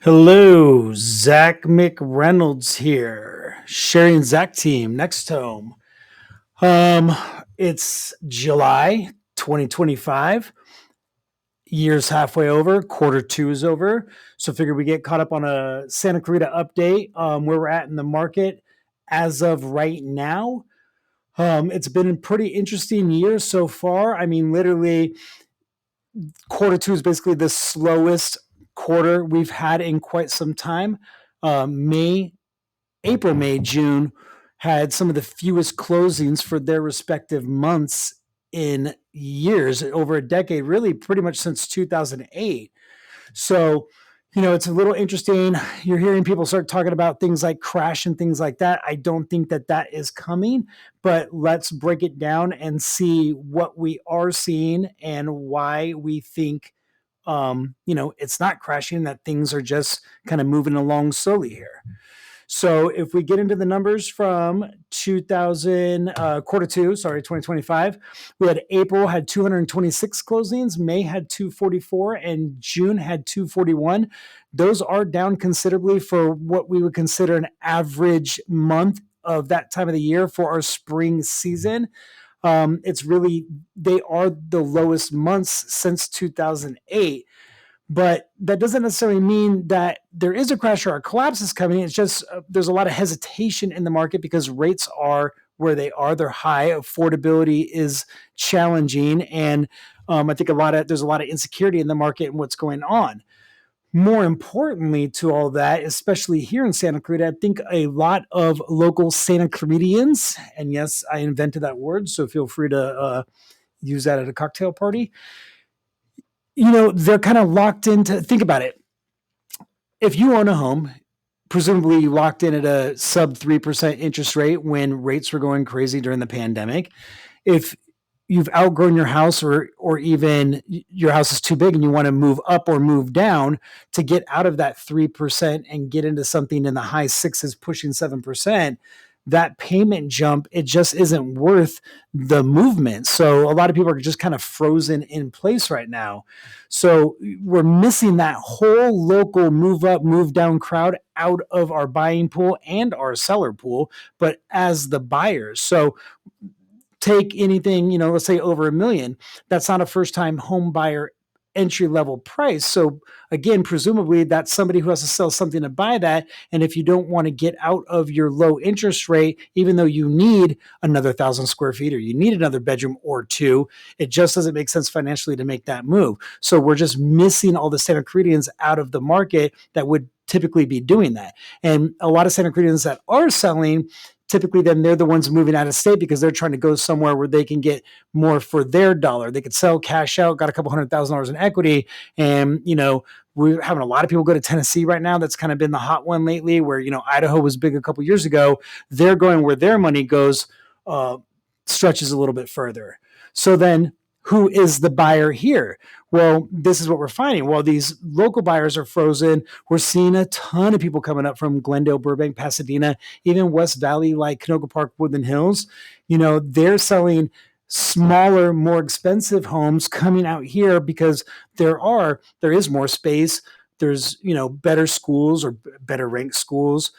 Hello, Zach McReynolds here. Cherrie Zach team, next home. Um, it's July 2025. Year's halfway over, quarter two is over. So figure we get caught up on a Santa Clarita update, where we're at in the market as of right now. It's been a pretty interesting year so far. I mean, literally, quarter two is basically the slowest quarter we've had in quite some time. April, May, June had some of the fewest closings for their respective months in years, over a decade, really pretty much since 2008. So, it's a little interesting. You're hearing people start talking about things like crash and things like that. I don't think that that is coming, but let's break it down and see what we are seeing and why we think it's not crashing, that things are just kind of moving along slowly here. So if we get into the numbers from 2025, we had April had 226 closings, May had 244, and June had 241. Those are down considerably for what we would consider an average month of that time of the year for our spring season. It's really, they are the lowest months since 2008. But that doesn't necessarily mean that there is a crash or a collapse is coming. It's just there's a lot of hesitation in the market because rates are where they are. They're high. Affordability is challenging, and I think there's a lot of insecurity in the market and what's going on. More importantly to all that, especially here in Santa Clarita, I think a lot of local Santa Claritians, and yes, I invented that word, so feel free to use that at a cocktail party. They're kind of locked into, think about it. If you own a home, presumably you locked in at a sub 3% interest rate when rates were going crazy during the pandemic. If you've outgrown your house, or even your house is too big and you want to move up or move down to get out of that 3% and get into something in the high sixes pushing 7%, that payment jump, it just isn't worth the movement. So a lot of people are just kind of frozen in place right now. So we're missing that whole local move up, move down crowd out of our buying pool and our seller pool, but as the buyers. So take anything, let's say over $1 million, that's not a first time home buyer entry level price. So again, presumably that's somebody who has to sell something to buy that. And if you don't want to get out of your low interest rate, even though you need another 1,000 square feet or you need another bedroom or two, it just doesn't make sense financially to make that move. So we're just missing all the Santa Claritians out of the market that would typically be doing that. And a lot of Santa Claritians that are selling, typically then they're the ones moving out of state because they're trying to go somewhere where they can get more for their dollar. They could sell cash out, got a couple $100,000 in equity. And, we're having a lot of people go to Tennessee right now. That's kind of been the hot one lately, where, Idaho was big a couple years ago. They're going where their money goes, stretches a little bit further. So then who is the buyer here? Well, this is what we're finding. While these local buyers are frozen, we're seeing a ton of people coming up from Glendale, Burbank, Pasadena, even West Valley, like Canoga Park, Woodland Hills. They're selling smaller, more expensive homes coming out here because there is more space. There's better schools or better ranked schools,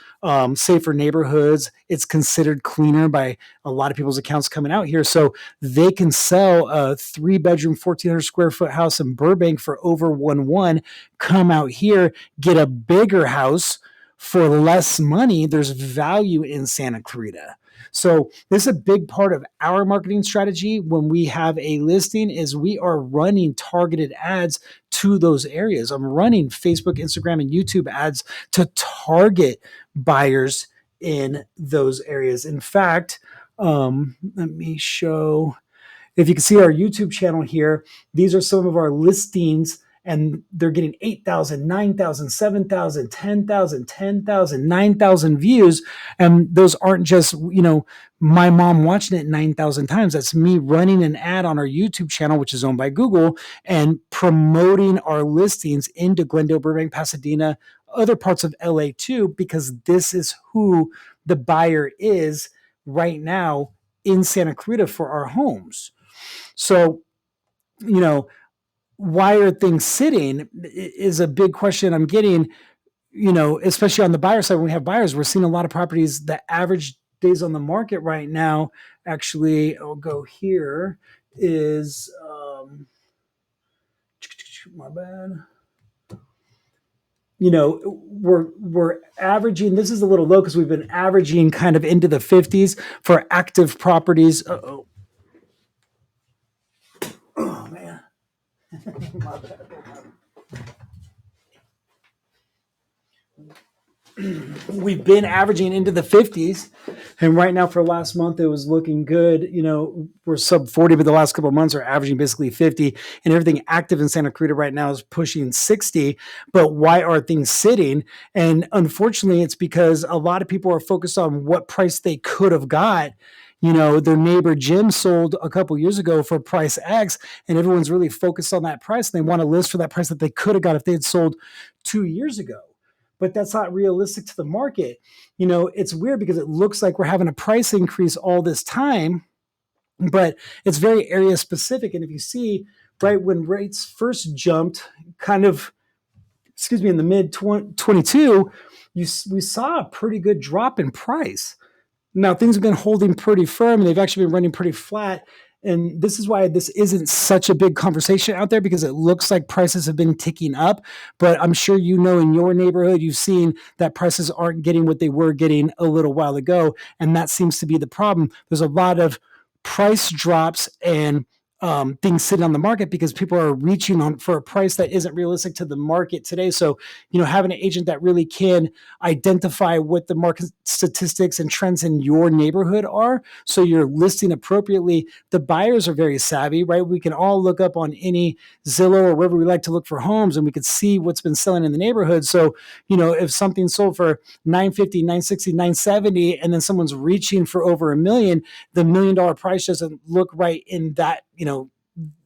safer neighborhoods. It's considered cleaner by a lot of people's accounts coming out here, so they can sell a 3-bedroom, 1,400 square foot house in Burbank for over 1.1. Come out here, get a bigger house for less money. There's value in Santa Clarita. So this is a big part of our marketing strategy when we have a listing is we are running targeted ads to those areas. I'm running Facebook, Instagram, and YouTube ads to target buyers in those areas. In fact, let me show, if you can see our YouTube channel here, these are some of our listings, and they're getting 8,000, 9,000, 7,000, 10,000, 10,000, 9,000 views. And those aren't just, my mom watching it 9,000 times. That's me running an ad on our YouTube channel, which is owned by Google, and promoting our listings into Glendale, Burbank, Pasadena, other parts of LA too, because this is who the buyer is right now in Santa Clarita for our homes. So, why are things sitting is a big question I'm getting. especially on the buyer side, when we have buyers, we're seeing a lot of properties. The average days on the market right now, actually, I'll go here, is my bad. We're averaging. This is a little low because we've been averaging kind of into the 50s for active properties. Oh man, my bad. We've been averaging into the 50s, and right now for last month it was looking good. We're sub 40, but the last couple of months are averaging basically 50, and everything active in Santa Clarita right now is pushing 60. But why are things sitting? And unfortunately, it's because a lot of people are focused on what price they could have got. Their neighbor Jim sold a couple years ago for price X, and everyone's really focused on that price. And they want to list for that price that they could have got if they had sold 2 years ago. But that's not realistic to the market. It's weird because it looks like we're having a price increase all this time, but it's very area specific. And if you see, right, when rates first jumped, in the mid 22, we saw a pretty good drop in price. Now things have been holding pretty firm, and they've actually been running pretty flat. And this is why this isn't such a big conversation out there, because it looks like prices have been ticking up. But I'm sure in your neighborhood, you've seen that prices aren't getting what they were getting a little while ago. And that seems to be the problem. There's a lot of price drops and things sitting on the market because people are reaching on for a price that isn't realistic to the market today. So, having an agent that really can identify what the market statistics and trends in your neighborhood are, so you're listing appropriately. The buyers are very savvy, right? We can all look up on any Zillow or wherever we like to look for homes, and we can see what's been selling in the neighborhood. So, if something sold for 950, 960, 970, and then someone's reaching for over $1 million, the $1 million price doesn't look right in that,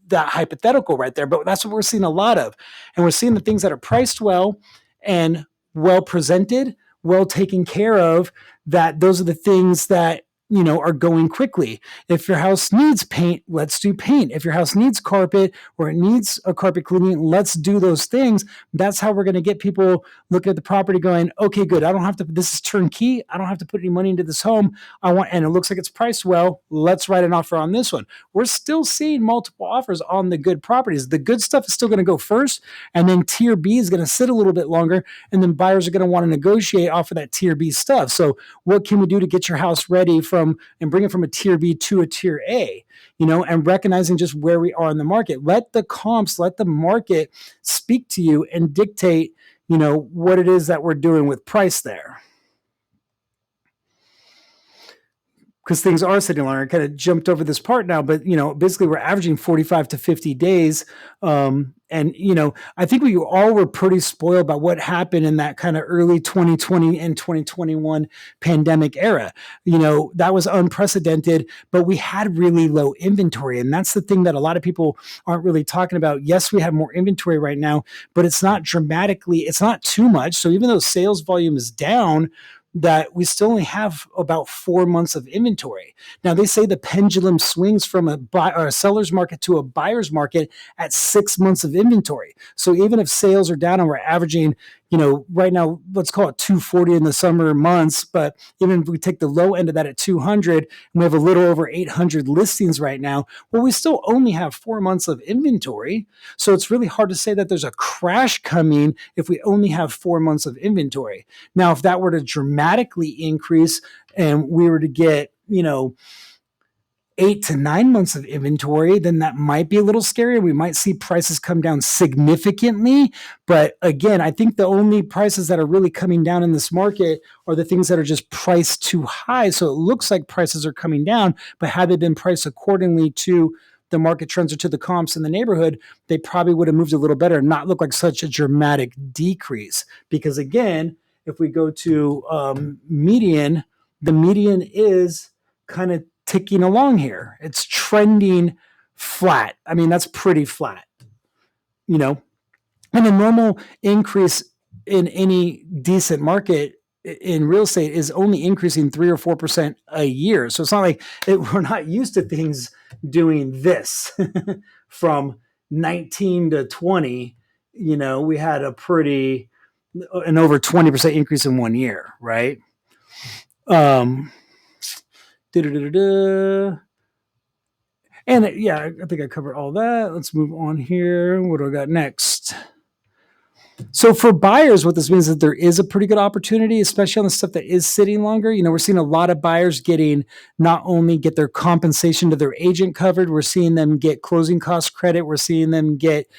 that hypothetical right there. But that's what we're seeing a lot of. And we're seeing the things that are priced well and well presented, well taken care of, that those are the things that are going quickly. If your house needs paint, let's do paint. If your house needs carpet or it needs a carpet cleaning, let's do those things. That's how we're going to get people looking at the property going, okay, good. I don't have to, this is turnkey. I don't have to put any money into this home. And it looks like it's priced well. Let's write an offer on this one. We're still seeing multiple offers on the good properties. The good stuff is still going to go first, and then tier B is going to sit a little bit longer, and then buyers are going to want to negotiate off of that tier B stuff. So what can we do to get your house ready and bring it from a tier B to a tier A, and recognizing just where we are in the market? Let the comps, let the market speak to you and dictate, what it is that we're doing with price there. Because things are sitting longer. I kind of jumped over this part now, but basically we're averaging 45 to 50 days. I think we all were pretty spoiled by what happened in that kind of early 2020 and 2021 pandemic era. That was unprecedented, but we had really low inventory. And that's the thing that a lot of people aren't really talking about. Yes, we have more inventory right now, but it's not dramatically, it's not too much. So even though sales volume is down, that we still only have about 4 months of inventory. Now, they say the pendulum swings from a seller's market to a buyer's market at 6 months of inventory. So even if sales are down and we're averaging, right now, let's call it 240 in the summer months, but even if we take the low end of that at 200, and we have a little over 800 listings right now, well, we still only have 4 months of inventory. So it's really hard to say that there's a crash coming if we only have 4 months of inventory. Now, if that were to dramatically increase and we were to get, 8 to 9 months of inventory, then that might be a little scary. We might see prices come down significantly. But again, I think the only prices that are really coming down in this market are the things that are just priced too high. So it looks like prices are coming down, but had they been priced accordingly to the market trends or to the comps in the neighborhood, they probably would have moved a little better and not look like such a dramatic decrease. Because again, if we go to median, the median is kind of ticking along here. It's trending flat. I mean, that's pretty flat, and a normal increase in any decent market in real estate is only increasing 3 or 4% a year. So it's not like we're not used to things doing this from 19 to 20. We had a pretty, an over 20% increase in 1 year, right? Um, and yeah, I think I covered all that. Let's move on here. What do I got next? So for buyers, what this means is that there is a pretty good opportunity, especially on the stuff that is sitting longer. We're seeing a lot of buyers getting not only get their compensation to their agent covered, we're seeing them get closing cost credit. We're seeing them get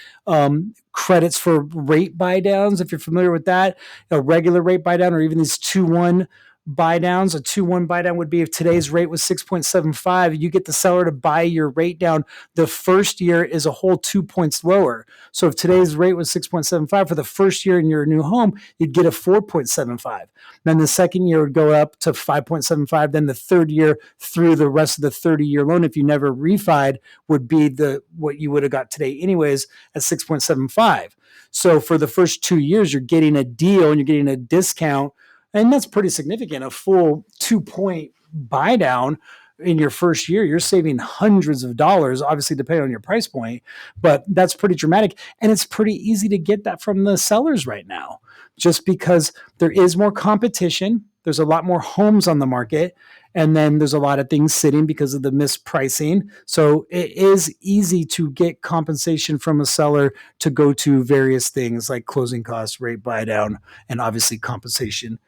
credits for rate buy downs. If you're familiar with that, a regular rate buy down or even these 2-1 buy downs. A 2-1 buy down would be if today's rate was 6.75, you get the seller to buy your rate down. The first year is a whole 2 points lower. So if today's rate was 6.75 for the first year in your new home, you'd get a 4.75. Then the second year would go up to 5.75. Then the third year through the rest of the 30-year loan, if you never refied, would be what you would have got today anyways at 6.75. So for the first 2 years, you're getting a deal and you're getting a discount. And that's pretty significant. A full 2-point buy down in your first year, you're saving hundreds of dollars, obviously depending on your price point, but that's pretty dramatic. And it's pretty easy to get that from the sellers right now, just because there is more competition. There's a lot more homes on the market. And then there's a lot of things sitting because of the mispricing. So it is easy to get compensation from a seller to go to various things like closing costs, rate buy down, and obviously compensation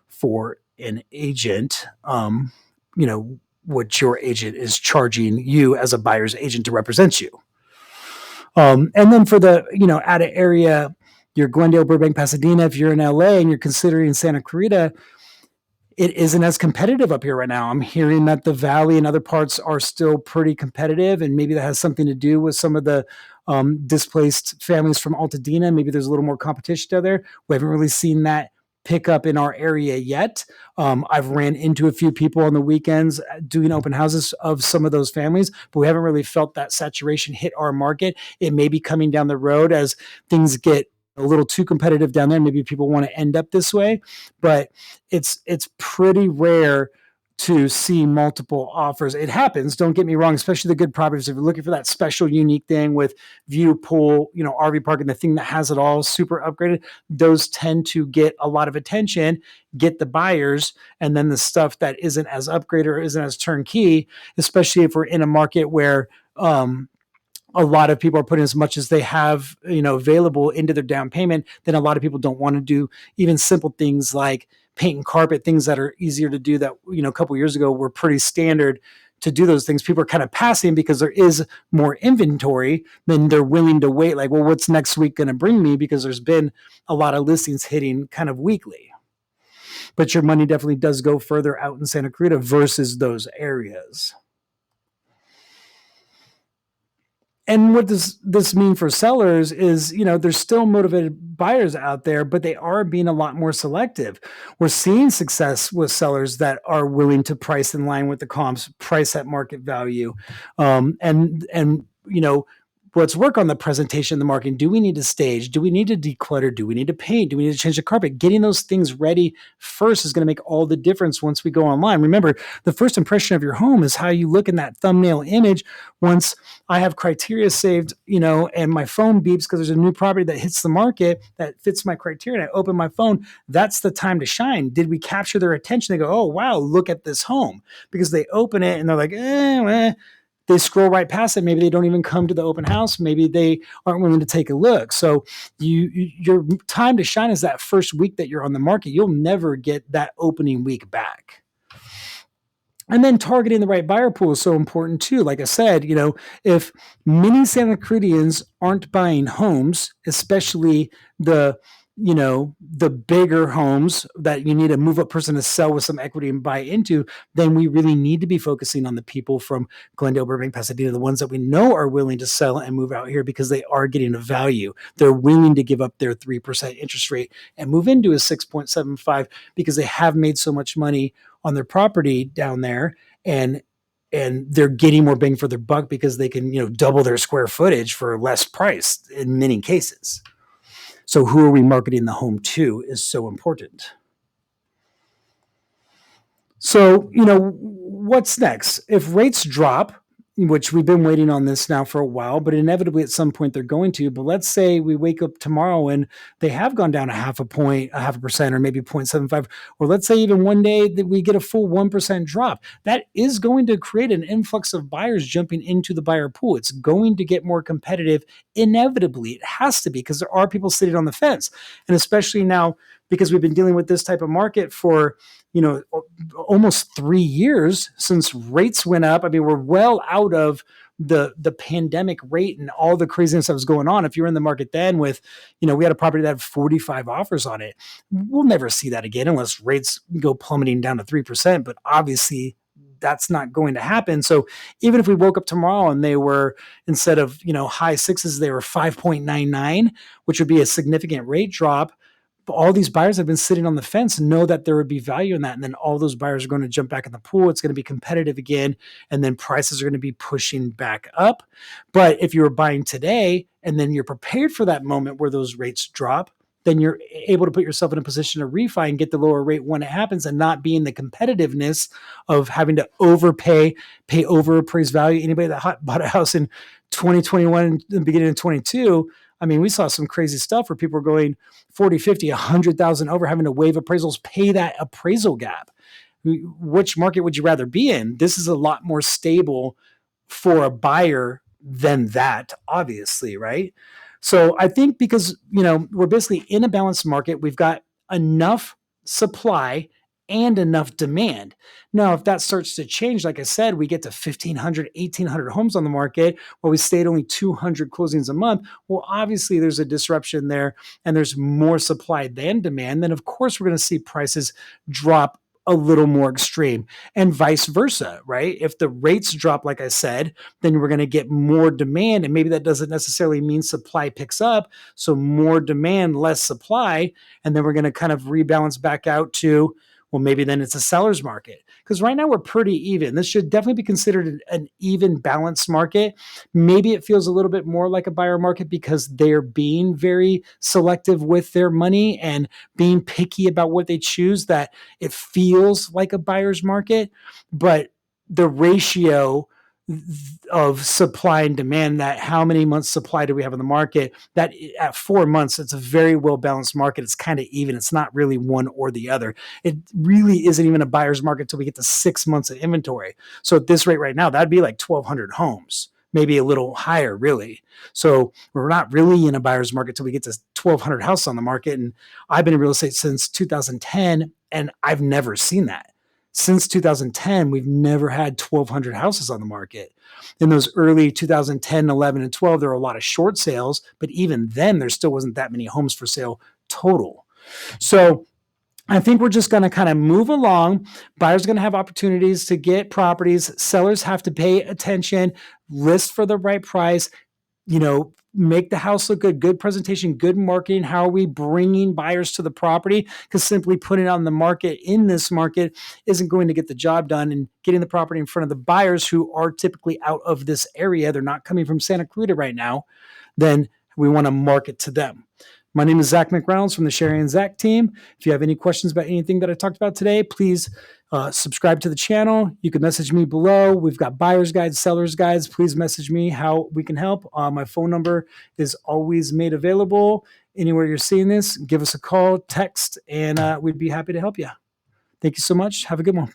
for an agent, what your agent is charging you as a buyer's agent to represent you. And then for the, out of area, your Glendale, Burbank, Pasadena, if you're in LA and you're considering Santa Clarita, it isn't as competitive up here right now. I'm hearing that the Valley and other parts are still pretty competitive, and maybe that has something to do with some of the displaced families from Altadena. Maybe there's a little more competition out there. We haven't really seen that pick up in our area yet. I've ran into a few people on the weekends doing open houses of some of those families, but we haven't really felt that saturation hit our market. It may be coming down the road as things get a little too competitive down there. Maybe people want to end up this way, but it's pretty rare to see multiple offers. It happens, don't get me wrong, especially the good properties. If you're looking for that special, unique thing with view, pool, RV park, and the thing that has it all super upgraded, those tend to get a lot of attention, get the buyers, and then the stuff that isn't as upgraded or isn't as turnkey, especially if we're in a market where a lot of people are putting as much as they have, available into their down payment, then a lot of people don't want to do even simple things like paint and carpet, things that are easier to do that, a couple of years ago were pretty standard to do those things. People are kind of passing because there is more inventory than they're willing to wait. Like, well, what's next week going to bring me? Because there's been a lot of listings hitting kind of weekly. But your money definitely does go further out in Santa Clarita versus those areas. And what does this mean for sellers is, there's still motivated buyers out there, but they are being a lot more selective. We're seeing success with sellers that are willing to price in line with the comps, price at market value. And let's work on the presentation, the marketing. Do we need to stage? Do we need to declutter? Do we need to paint? Do we need to change the carpet? Getting those things ready first is going to make all the difference once we go online. Remember, the first impression of your home is how you look in that thumbnail image. Once I have criteria saved, and my phone beeps because there's a new property that hits the market that fits my criteria, and I open my phone, that's the time to shine. Did we capture their attention? They go, oh, wow, look at this home. Because they open it and they're like, they scroll right past it. Maybe they don't even come to the open house. Maybe they aren't willing to take a look. So your time to shine is that first week that you're on the market. You'll never get that opening week back. And then targeting the right buyer pool is so important too. Like I said, if many Santa Claritians aren't buying homes, especially the bigger homes that you need a move up person to sell with some equity and buy into, then we really need to be focusing on the people from Glendale, Burbank, Pasadena, the ones that we know are willing to sell and move out here because they are getting a value. They're willing to give up their 3% interest rate and move into a 6.75 because they have made so much money on their property down there, and they're getting more bang for their buck because they can, double their square footage for less price in many cases. So who are we marketing the home to is so important. So, what's next? If rates drop, which we've been waiting on this now for a while, but inevitably at some point they're going to. But let's say we wake up tomorrow and they have gone down a half a point, a half a percent, or maybe 0.75, or let's say even one day that we get a full 1% drop. That is going to create an influx of buyers jumping into the buyer pool. It's going to get more competitive inevitably. It has to be, because there are people sitting on the fence. And especially now, because we've been dealing with this type of market for, almost 3 years since rates went up. I mean, we're well out of the pandemic rate and all the craziness that was going on. If you were in the market then with, we had a property that had 45 offers on it. We'll never see that again unless rates go plummeting down to 3%. But obviously that's not going to happen. So even if we woke up tomorrow and they were, instead of, high sixes, they were 5.99, which would be a significant rate drop. But all these buyers have been sitting on the fence and know that there would be value in that. And then all those buyers are going to jump back in the pool. It's going to be competitive again. And then prices are going to be pushing back up. But if you were buying today and then you're prepared for that moment where those rates drop, then you're able to put yourself in a position to refi and get the lower rate when it happens, and not be in the competitiveness of having to overpay, pay over appraised value. Anybody that bought a house in 2021 and the beginning of 22, I mean, we saw some crazy stuff where people were going 40, 50, 100,000 over, having to waive appraisals, pay that appraisal gap. Which market would you rather be in? This is a lot more stable for a buyer than that, obviously, right? So I think because, we're basically in a balanced market, we've got enough supply and enough demand. Now, if that starts to change, like I said, we get to 1,500, 1,800 homes on the market while we stayed only 200 closings a month. Well, obviously there's a disruption there and there's more supply than demand. Then of course we're going to see prices drop a little more extreme, and vice versa, right? If the rates drop, like I said, then we're going to get more demand, and maybe that doesn't necessarily mean supply picks up. So more demand, less supply, and then we're going to kind of rebalance back out to, well, maybe then it's a seller's market. Because right now we're pretty even. This should definitely be considered an even balanced market. Maybe it feels a little bit more like a buyer market because they're being very selective with their money and being picky about what they choose, that it feels like a buyer's market. But the ratio of supply and demand, that how many months supply do we have in the market, that at 4 months, it's a very well balanced market. It's kind of even. It's not really one or the other. It really isn't even a buyer's market until we get to 6 months of inventory. So at this rate right now, that'd be like 1,200 homes, maybe a little higher, really. So we're not really in a buyer's market till we get to 1,200 houses on the market. And I've been in real estate since 2010, and I've never seen that. Since 2010, we've never had 1,200 houses on the market. In those early 2010, 11, and 12, there were a lot of short sales, but even then, there still wasn't that many homes for sale total. So I think we're just going to kind of move along. Buyers are going to have opportunities to get properties. Sellers have to pay attention, list for the right price, make the house look good presentation, good marketing. How are we bringing buyers to the property? Because simply putting it on the market in this market isn't going to get the job done. And getting the property in front of the buyers who are typically out of this area, they're not coming from Santa Clarita right now, then we want to market to them. My name is Zach McReynolds from the Cherrie Zach team. If you have any questions about anything that I talked about today, please subscribe to the channel. You can message me below. We've got buyer's guides, seller's guides. Please message me how we can help. My phone number is always made available. Anywhere you're seeing this, give us a call, text, and we'd be happy to help you. Thank you so much. Have a good one.